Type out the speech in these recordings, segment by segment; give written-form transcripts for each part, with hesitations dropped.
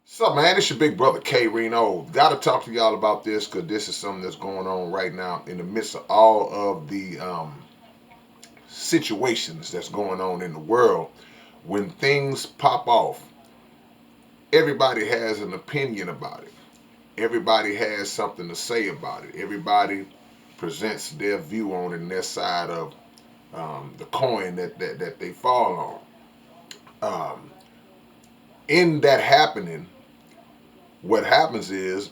What's up, man? It's your big brother K-Rino. Got to talk to y'all about this because this is something that's going on right now in the midst of all of the situations that's going on in the world. When things pop off, everybody has an opinion about it. Everybody has something to say about it. Everybody presents their view on it and their side of the coin that they fall on. In that happening, what happens is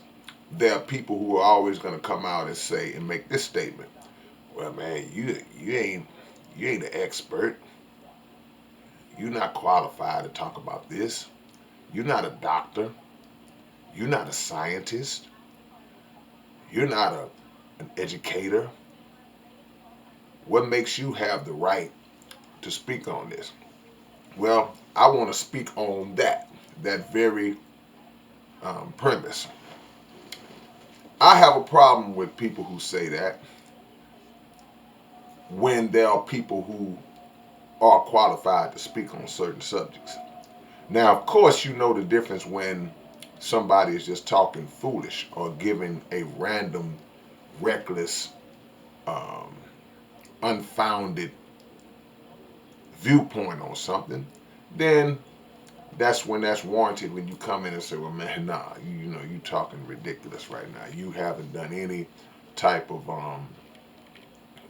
there are people who are always going to come out and say and make this statement. Well, man, you ain't an expert. You're not qualified to talk about this. You're not a doctor. You're not a scientist. You're not an educator. What makes you have the right to speak on this? Well, I want to speak on that very premise. I have a problem with people who say that when there are people who are qualified to speak on certain subjects. Now, of course, you know the difference when somebody is just talking foolish or giving a random, reckless, um, unfounded viewpoint on something. Then that's when that's warranted when you come in and say, well, man, nah, you know, you talking ridiculous right now. You haven't done any type of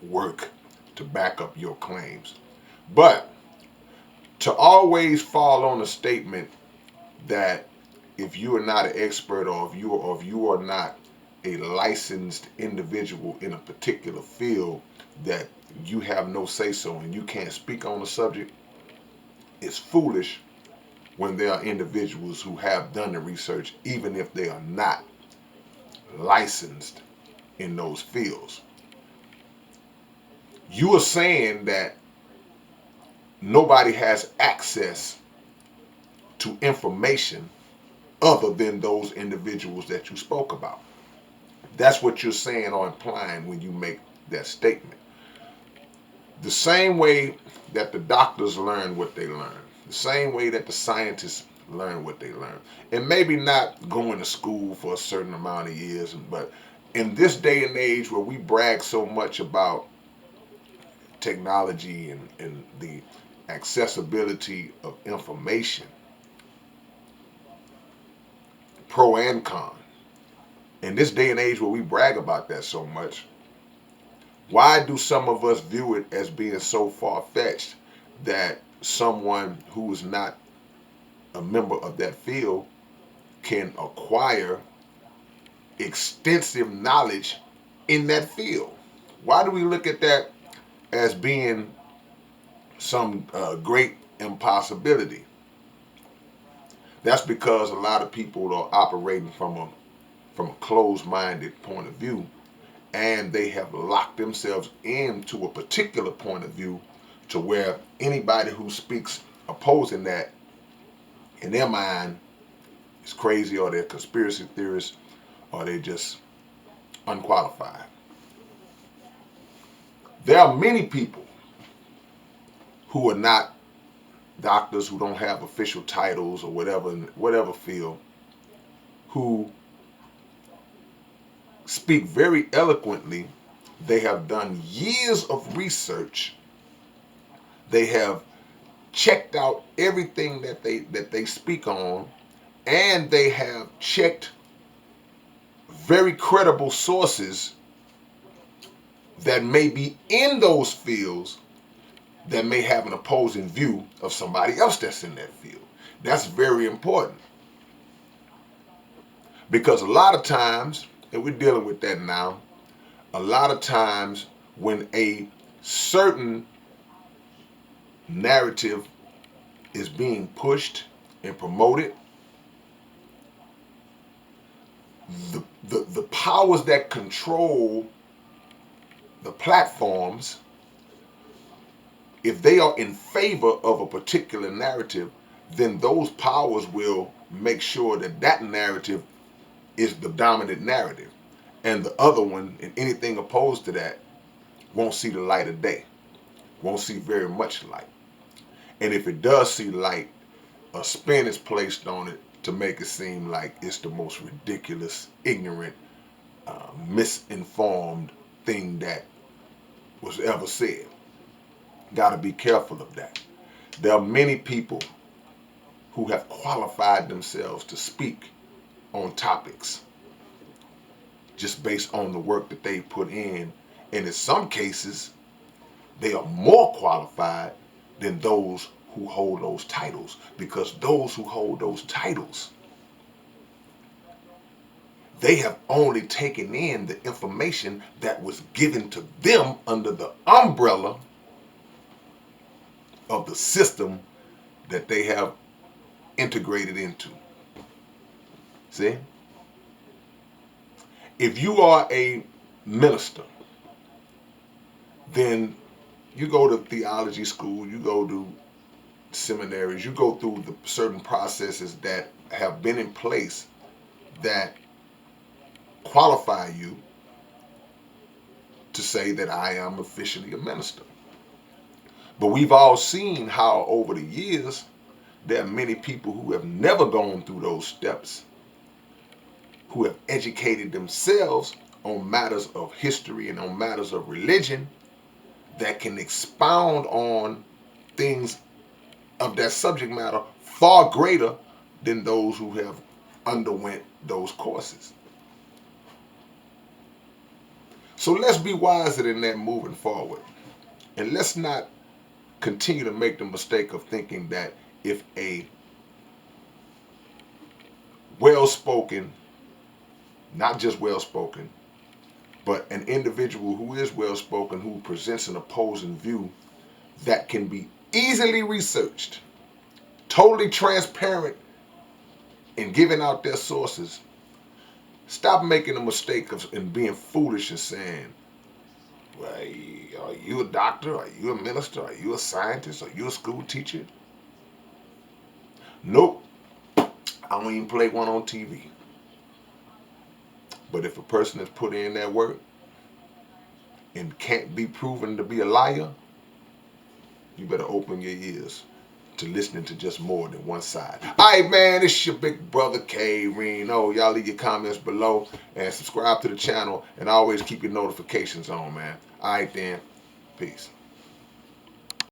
work to back up your claims. But to always fall on a statement that if you are not an expert or if you are not a licensed individual in a particular field, that you have no say so and you can't speak on the subject, it's foolish when there are individuals who have done the research even if they are not licensed in those fields. You are saying that nobody has access to information other than those individuals that you spoke about. That's what you're saying or implying when you make that statement. The same way that the doctors learn what they learn, the same way that the scientists learn what they learn, and maybe not going to school for a certain amount of years, but in this day and age where we brag so much about technology and the accessibility of information, pro and con, in this day and age where we brag about that so much, why do some of us view it as being so far-fetched that someone who is not a member of that field can acquire extensive knowledge in that field? Why do we look at that as being some great impossibility? That's because a lot of people are operating from a closed-minded point of view, and they have locked themselves into a particular point of view to where anybody who speaks opposing that in their mind is crazy, or they're conspiracy theorists, or they're just unqualified. There are many people who are not doctors, who don't have official titles or whatever in whatever field, who speak very eloquently. They have done years of research. They have checked out everything that they speak on, and they have checked very credible sources that may be in those fields that may have an opposing view of somebody else that's in that field. That's very important because a lot of times, and we're dealing with that now, a lot of times when a certain narrative is being pushed and promoted, the powers that control the platforms, if they are in favor of a particular narrative, then those powers will make sure that that narrative is the dominant narrative. And the other one, and anything opposed to that, won't see the light of day, won't see very much light. And if it does see light, a spin is placed on it to make it seem like it's the most ridiculous, ignorant, misinformed thing that was ever said. Got to be careful of that. There are many people who have qualified themselves to speak on topics just based on the work that they put in. And in some cases, they are more qualified than those who hold those titles, because those who hold those titles, they have only taken in the information that was given to them under the umbrella of the system that they have integrated into. See? If you are a minister, then you go to theology school, you go to seminaries, you go through the certain processes that have been in place that qualify you to say that I am officially a minister. But we've all seen how over the years there are many people who have never gone through those steps, who have educated themselves on matters of history and on matters of religion, that can expound on things of that subject matter far greater than those who have underwent those courses. So let's be wiser than that moving forward. And let's not continue to make the mistake of thinking that if a well-spoken, not just well-spoken, but an individual who is well-spoken, who presents an opposing view that can be easily researched, totally transparent in giving out their sources, stop making the mistake of and being foolish and saying, well, are you a doctor? Are you a minister? Are you a scientist? Are you a school teacher? Nope. I don't even play one on TV. But if a person has put in that work and can't be proven to be a liar, you better open your ears to listening to just more than one side. All right, man, it's your big brother K-Rino. Y'all leave your comments below and subscribe to the channel, and always keep your notifications on, man. All right, then. Peace.